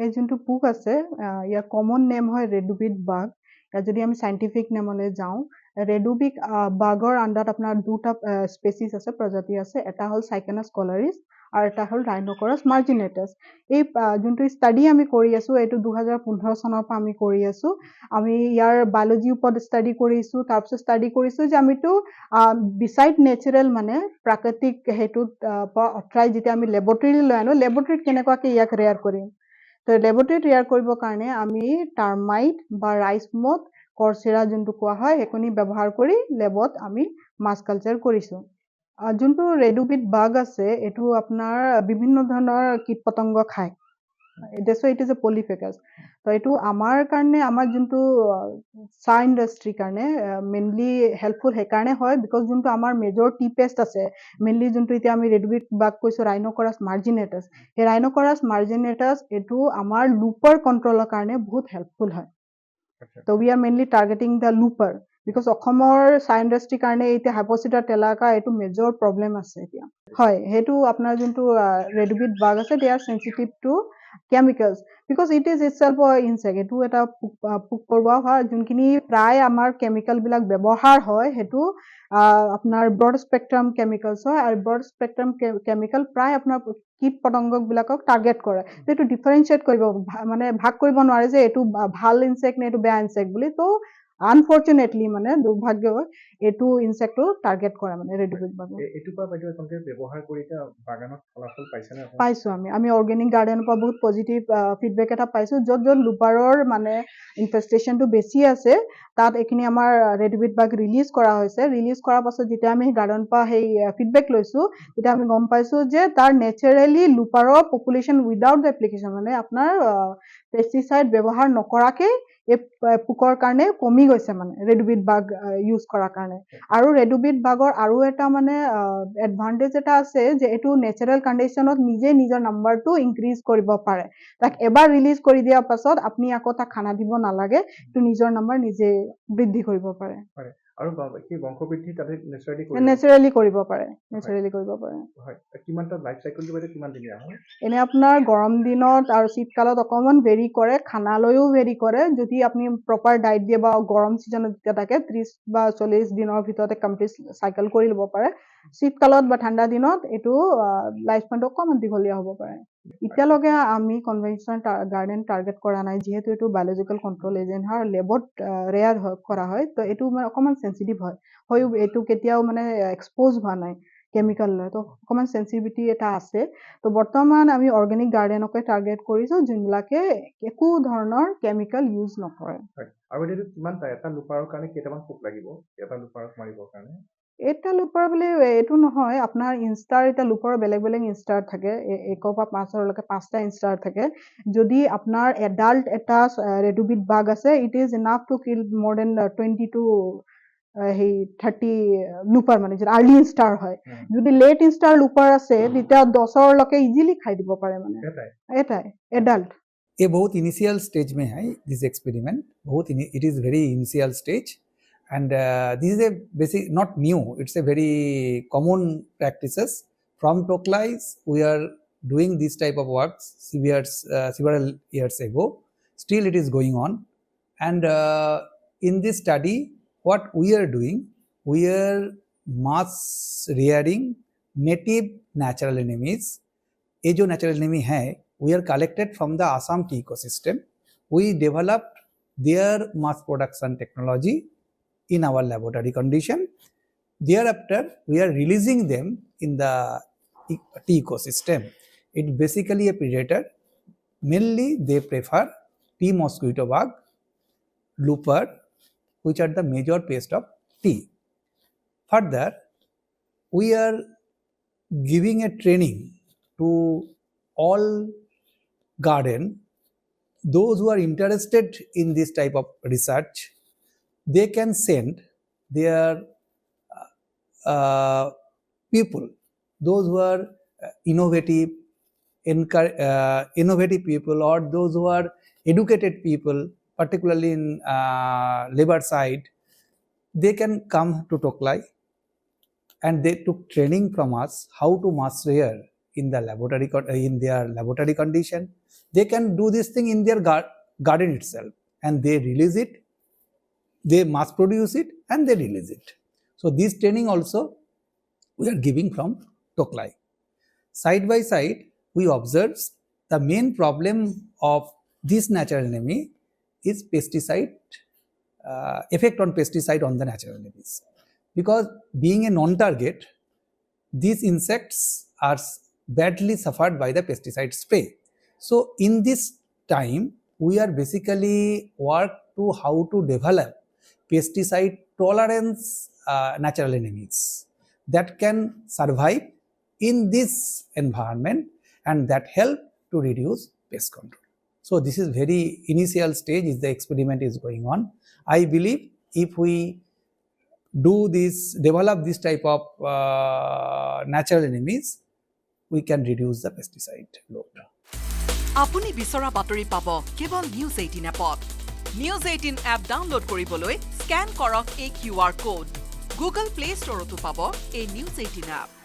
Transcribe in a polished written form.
এই যোনটো পোক আছে ইয়াৰ কমন নেম হয় ৰেডুবিট বাগ। ইয়াৰ যদি আমি সাইন্টিফিক নেমলৈ যাওঁ, ৰেডুবিট বাগৰ আণ্ডাৰত আপোনাৰ দুটা স্পেচিছ আছে, প্ৰজাতি আছে। এটা হ'ল সাইকেনাছ কলাৰিছ আৰু এটা হ'ল ৰাইনোকৰাছ মাৰ্জিনেটাছ। এই যোনটো ষ্টাডি আমি কৰি আছোঁ, এইটো 2015 চনৰ পৰা আমি কৰি আছোঁ। আমি ইয়াৰ বায়'লজি ওপৰত ষ্টাডি কৰিছোঁ, তাৰপিছত ষ্টাডি কৰিছোঁ যে আমিতো বিচাইড নেচাৰেল মানে প্ৰাকৃতিক সেইটোত পৰা আঁতৰাই যেতিয়া আমি লেবৰেটৰীলৈ লৈ আনো, লেবৰেটৰীত কেনেকুৱাকৈ ইয়াক ৰেয়াৰ কৰিম। তো লেবৰেটৰীত ৰেয়াৰ কৰিবৰ কাৰণে আমি টাৰ্মাইট বা ৰাইচ মথ, কৰচিৰা যোনটো কোৱা হয়, সেইখিনি ব্যৱহাৰ কৰি লেবত আমি মাছ কালচাৰ কৰিছোঁ। যোনটো ৰেডুবিট বাগ আছে, এইটো আপোনাৰ বিভিন্ন ধৰণৰ কীট পতংগ খায়। That's why it is a polyphagous. তো এইটো আমাৰ কাৰণে, আমাৰ যোনটো চাহ ইণ্ডাষ্ট্ৰীৰ কাৰণে মেইনলি হেল্পফুল সেইকাৰণে হয়, বিকজ যোনটো আমাৰ মেজৰ টি পেষ্ট আছে, মেইনলি যোনটো এতিয়া আমি ৰেডুবিট বাগ কৈছোঁ ৰাইনোকৰাছ মাৰ্জিনেটাছ, সেই ৰাইনোকৰাছ মাৰ্জিনেটাছ এইটো আমাৰ লুপাৰ কণ্ট্ৰলৰ কাৰণে বহুত হেল্পফুল হয়। তো we are mainly targeting the looper, because অসমৰ চাহ ইণ্ডাষ্ট্ৰীৰ কাৰণে এতিয়া হাইপচিডা টেলাকা এইটো মেজৰ প্ৰব্লেম আছে এতিয়া। হয়, সেইটো আপোনাৰ যোনটো ৰেডুবিট বাগ আছে, they are sensitive to chemicals because it is itself a insect. এটো এটা পোক পৰুৱা হয়, যোনখিনি প্ৰায় আমাৰ কেমিকেল বিলাক ব্যৱহাৰ হয়, সেইটো আপোনাৰ ব্ৰড স্পেক্ট্ৰাম কেমিকেলছ হয়। আৰু ব্ৰড স্পেক্ট্ৰাম কেমিকেল প্ৰায় আপোনাৰ কীট পতংগ বিলাকক টাৰ্গেট কৰে। তো এইটো ডিফাৰেঞ্চিয়েট কৰিব, মানে ভাগ কৰিব নোৱাৰে যে এইটো ভাল ইনচেক্ট নে এইটো বেয়া ইনচেক্ট বুলি। তো আনফৰ্চুনেটলি মানে দুৰ্ভাগ্য এইটো ইনচেক্টটো টাৰ্গেট কৰে মানে ৰেডুবিট বাগে। এইটো পৰা বাইদেউ আপোনালোকে ব্যৱহাৰ কৰি বাগানত ফলাফল পাইছেনে? পাইছোঁ। আমি অৰ্গেনিক গাৰ্ডেনৰ পৰা বহুত পজিটিভ ফিডবেক এটা পাইছোঁ। য'ত লুপাৰৰ মানে ইনফেষ্টেশ্যনটো বেছি আছে, তাত এইখিনি আমাৰ ৰেডুবিট বাগ ৰিলিজ কৰা হৈছে। ৰিলিজ কৰাৰ পাছত যেতিয়া আমি গাৰ্ডেনৰ পৰা সেই ফিডবেক লৈছোঁ, তেতিয়া আমি গম পাইছোঁ যে তাৰ নেচাৰেলি লুপাৰৰ পপুলেশ্যন উইদাউট দ্য এপ্লিকেশ্যন, মানে আপোনাৰ পেষ্টিচাইড ব্যৱহাৰ নকৰাকৈ এই পোকৰ কাৰণে কমি গৈছে মানে ৰেডুবিট বাগ ইউজ কৰাৰ কাৰণে। আৰু ৰেডুবিট বাগৰ আৰু এটা মানে এডভান্টেজ এটা আছে যে এইটো নেচাৰেল কণ্ডিশ্যনত নিজে নিজৰ নাম্বাৰটো ইনক্ৰিজ কৰিব পাৰে। তাক এবাৰ ৰিলিজ কৰি দিয়াৰ পাছত আপুনি আকৌ তাক খানা দিব নালাগে, এইটো নিজৰ নাম্বাৰ নিজে বৃদ্ধি কৰিব পাৰে। আৰু কি বংশবৃদ্ধি তাতে নেচাৰেলি কৰিব পাৰে। হয়, কিমানটা লাইফ চাইকেলটো বাইদেউ কিমান দিনীয়া হয়? এনে আপোনাৰ গৰম দিনত আৰু শীতকালত অকণমান ভেৰি কৰে, খানালৈও ভেৰি কৰে। যদি আপুনি প্ৰপাৰ ডাইট দিয়ে বা গৰম ছিজনত যেতিয়া থাকে 30 বা 40 দিনৰ ভিতৰতে কমপ্লিট চাইকেল কৰি ল'ব পাৰে। শীতকালত বা ঠাণ্ডা দিনত এইটো লাইফ স্পেনটো অকণমান দীঘলীয়া হ'ব পাৰে। এতিয়ালৈকে আমি কনভেনশ্যনেল গাৰ্ডেন টাৰ্গেট কৰা নাই, যিহেতু এইটো বায়'লজিকেল কণ্ট্ৰল এজেণ্ট হয়, লেবত ৰেয়াৰ কৰা হয়। তো এইটো মানে অকণমান চেঞ্চিটিভ হয়, এইটো কেতিয়াও মানে এক্সপ'জ হোৱা নাই কেমিকেল লৈ, তো অকণমান চেঞ্চিটিভিটি এটা আছে। তো বৰ্তমান আমি অৰ্গেনিক গাৰ্ডেনকে টাৰ্গেট কৰিছোঁ, যোনবিলাকে একো ধৰণৰ কেমিকেল ইউজ নকৰে। আৰু এইটো কিমান এটা লুপাৰৰ কাৰণে কেইটামান পোক লাগিব এটা লুপাৰক মাৰিবৰ কাৰণে? এটা লুপাৰ বুলি এইটো নহয়, আপোনাৰ ইনষ্টাৰ এতিয়া লুপাৰৰ বেলেগ বেলেগ ইনষ্টাৰ থাকে, 1 পৰা 5লৈকে 5টা ইনষ্টাৰ থাকে। যদি আপোনাৰ এডাল্ট এটা ৰেডুবিট বাগ আছে, it is enough to kill মোৰ দেন 20 to 30 লুপাৰ, মানে যদি আৰ্লি ইনষ্টাৰ হয়। যদি লেট ইনষ্টাৰ লুপাৰ আছে, তেতিয়া 10লৈকে ইজিলি খাই দিব পাৰে মানে এটাই এডাল্ট। ये बहुत इनिशियल स्टेज में है दिस एक्सपेरिमेंट, बहुत it is very initial stage and this is a basic, not new, it's a very common practices from Toklai. We are doing this type of works several years ago. Still it is going on, and in this study what we are doing, we are mass rearing native natural enemies. ये जो natural enemy है, we are collected from the Assam tea ecosystem. We developed their mass production technology in our laboratory condition. Thereafter, we are releasing them in the tea ecosystem. It's basically a predator. Mainly, they prefer tea mosquito bug, looper, which are the major pest of tea. Further, we are giving a training to all garden, those who are interested in this type of research. They can send their people, those who are innovative people, or those who are educated people, particularly in labor side. They can come to Toklai and they took training from us how to mass rear in the laboratory in their laboratory condition. They can do this thing in their garden itself, and they release it. They mass produce it and they release it. So this training also we are giving from Toklai. Side by side, we observe the main problem of this natural enemy is pesticide, effect on pesticide on the natural enemies. Because being a non-target, these insects are badly suffered by the pesticide spray. So in this time, we are basically work to how to develop pesticide tolerance natural enemies that can survive in this environment and that help to reduce pest control. So this is very initial stage is the experiment is going on. I believe if we do this, develop this type of natural enemies, we can reduce the pesticide load. আপুনি বিচৰা বাতৰি পাব কেৱল news 18 এপত। News 18 app download কৰিবলৈ scan কৰক এই QR code. Google play ষ্টৰতো পাব এই নিউজ 18 এপ।